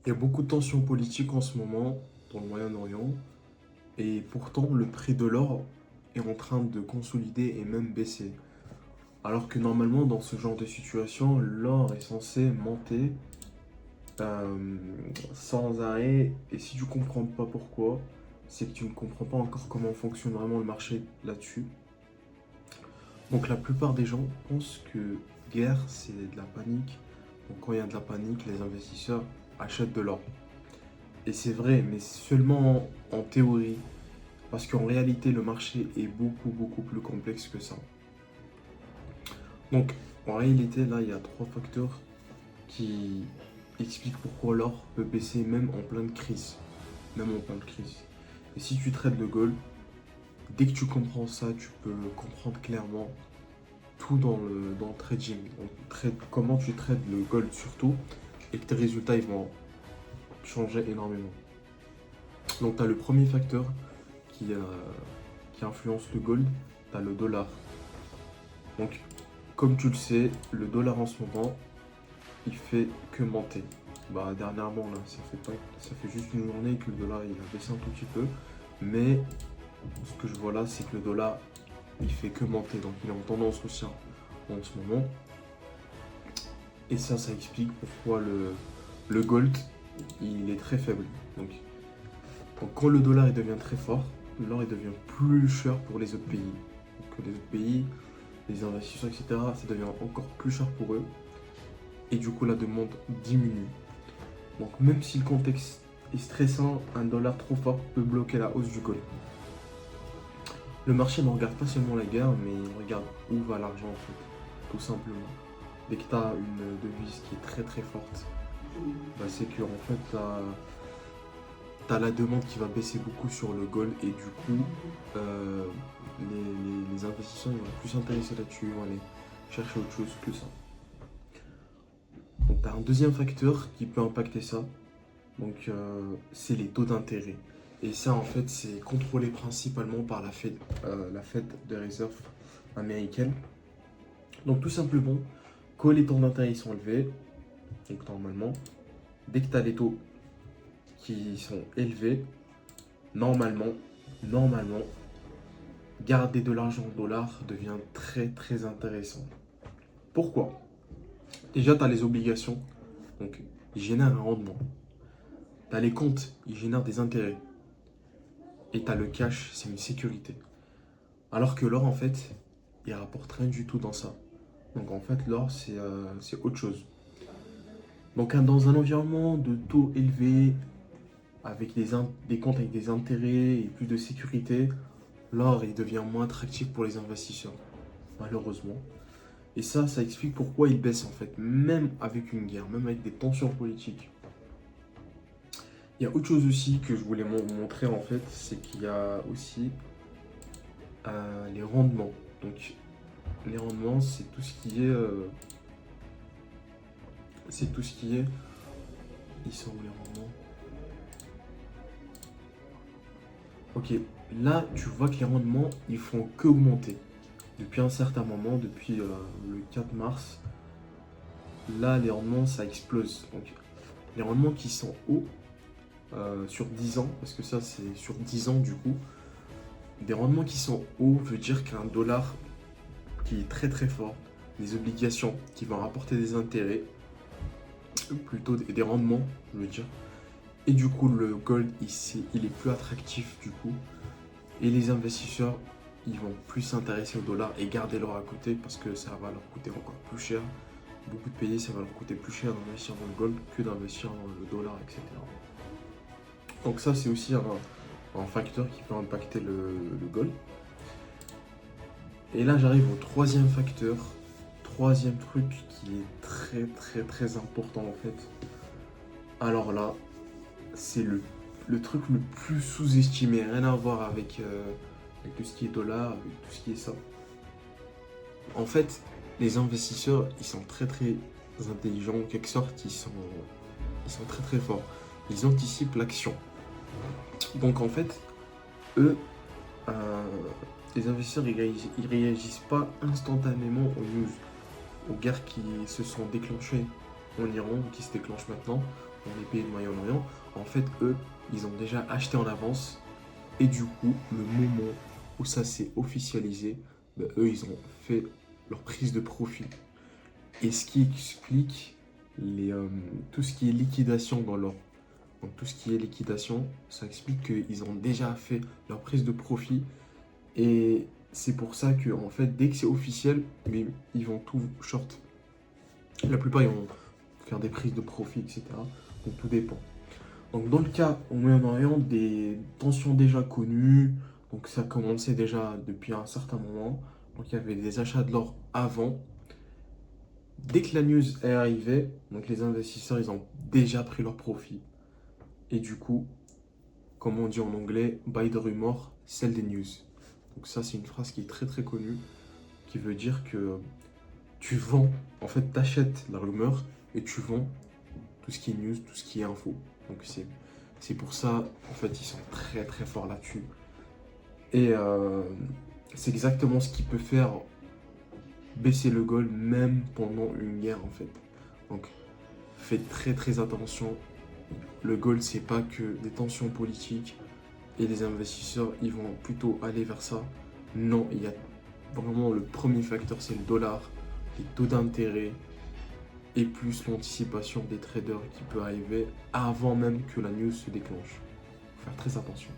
Il y a beaucoup de tensions politiques en ce moment dans le Moyen-Orient et pourtant le prix de l'or est en train de consolider et même baisser. Alors que normalement dans ce genre de situation, l'or est censé monter euh, sans arrêt et si tu comprends pas pourquoi, c'est que tu ne comprends pas encore comment fonctionne vraiment le marché là-dessus. Donc la plupart des gens pensent que guerre c'est de la panique. Donc quand il y a de la panique, les investisseurs achètent de l'or. Et c'est vrai, mais seulement en théorie, parce qu'en réalité, le marché est beaucoup plus complexe que ça. Donc, en réalité, là, il y a trois facteurs qui expliquent pourquoi l'or peut baisser même en pleine crise. Même en pleine crise. Et si tu traites le gold, dès que tu comprends ça, tu peux comprendre clairement tout dans le trading. Donc, comment tu traites le gold surtout, et que tes résultats ils vont changer énormément. Donc, tu as le premier facteur qui, euh, qui influence le gold, tu as le dollar. Donc, comme tu le sais, le dollar en ce moment, il fait que monter. Bah, dernièrement, là, ça fait juste une journée que le dollar il a baissé un tout petit peu. Mais ce que je vois là, c'est que le dollar, il fait que monter. Donc, il est en tendance haussière en ce moment. Et ça explique pourquoi le gold, il est très faible. Donc, quand le dollar il devient très fort, l'or il devient plus cher pour les autres pays. Donc, les autres pays, les investisseurs, etc., ça devient encore plus cher pour eux. Et du coup, la demande diminue. Donc, même si le contexte est stressant, un dollar trop fort peut bloquer la hausse du gold. Le marché ne regarde pas seulement la guerre, mais il regarde où va l'argent en fait, tout simplement. Dès que tu as une devise qui est très forte, bah, c'est que en fait, tu as la demande qui va baisser beaucoup sur le gold et du coup, les investisseurs ils vont plus s'intéresser là-dessus, ils vont aller chercher autre chose que ça. Donc, tu as un deuxième facteur qui peut impacter ça. Donc, c'est les taux d'intérêt. Et ça, en fait, c'est contrôlé principalement par la Fed de réserve américaine. Donc, tout simplement, quand les taux d'intérêt sont élevés, donc normalement, dès que tu as les taux qui sont élevés, normalement, garder de l'argent en dollars devient très intéressant. Pourquoi? Déjà, tu as les obligations, donc ils génèrent un rendement. Tu as les comptes, ils génèrent des intérêts. Et tu as le cash, c'est une sécurité. Alors que l'or, en fait, il rapporte rien du tout dans ça. Donc en fait, l'or, c'est autre chose. Donc dans un environnement de taux élevés, avec des comptes avec des intérêts et plus de sécurité, l'or, il devient moins attractif pour les investisseurs, malheureusement. Et ça explique pourquoi il baisse en fait, même avec une guerre, même avec des tensions politiques. Il y a autre chose aussi que je voulais montrer en fait, c'est qu'il y a aussi les rendements. Donc les rendements, c'est tout ce qui est, Ils sont où les rendements? Ok, là tu vois que les rendements, ils font qu'augmenter. Depuis un certain moment, depuis le 4 mars, là les rendements, ça explose. Donc les rendements qui sont hauts sur 10 ans, parce que ça c'est sur 10 ans du coup, des rendements qui sont hauts veut dire qu'un dollar qui est très fort, des obligations qui vont rapporter des intérêts, plutôt des rendements, je veux dire. Et du coup, le gold ici, il est plus attractif du coup. Et les investisseurs, ils vont plus s'intéresser au dollar et garder l'or à côté parce que ça va leur coûter encore plus cher. Beaucoup de pays, ça va leur coûter plus cher d'investir dans le gold que d'investir dans le dollar, etc. Donc ça, c'est aussi un facteur qui peut impacter le gold. Et là, j'arrive au troisième facteur, troisième truc qui est très important en fait. Alors là, c'est le truc le plus sous-estimé, rien à voir avec tout ce qui est dollar, avec tout ce qui est ça. En fait, les investisseurs, ils sont très intelligents, en quelque sorte, ils sont très forts. Ils anticipent l'action. Donc en fait, eux, euh, les investisseurs, ils réagissent pas instantanément aux news, aux guerres qui se sont déclenchées en Iran, qui se déclenchent maintenant. dans les pays de Moyen-Orient, en fait, eux, ils ont déjà acheté en avance. Et du coup, le moment où ça s'est officialisé, ben, eux, ils ont fait leur prise de profit. Et ce qui explique tout ce qui est liquidation dans l'or. Donc tout ce qui est liquidation, ça explique qu'ils ont déjà fait leur prise de profit. Et c'est pour ça que, en fait, dès que c'est officiel, mais ils vont tout short. La plupart, ils vont faire des prises de profit, etc. Donc tout dépend. Donc dans le cas au Moyen-Orient, des tensions déjà connues, donc ça commençait déjà depuis un certain moment. Donc il y avait des achats de l'or avant. Dès que la news est arrivée, donc les investisseurs, ils ont déjà pris leur profit. Et du coup, comme on dit en anglais, buy the rumor, sell the news. Donc ça, c'est une phrase qui est très très connue, qui veut dire que tu vends, en fait, t'achètes la rumeur et tu vends tout ce qui est news, tout ce qui est info. Donc c'est pour ça, en fait, ils sont très très forts là-dessus. Et c'est exactement ce qui peut faire baisser le gold même pendant une guerre, en fait. Donc faites très très attention. Le gold, c'est pas que des tensions politiques et les investisseurs, ils vont plutôt aller vers ça. Non, il y a vraiment le premier facteur, c'est le dollar, les taux d'intérêt et plus l'anticipation des traders qui peut arriver avant même que la news se déclenche. Faut faire très attention.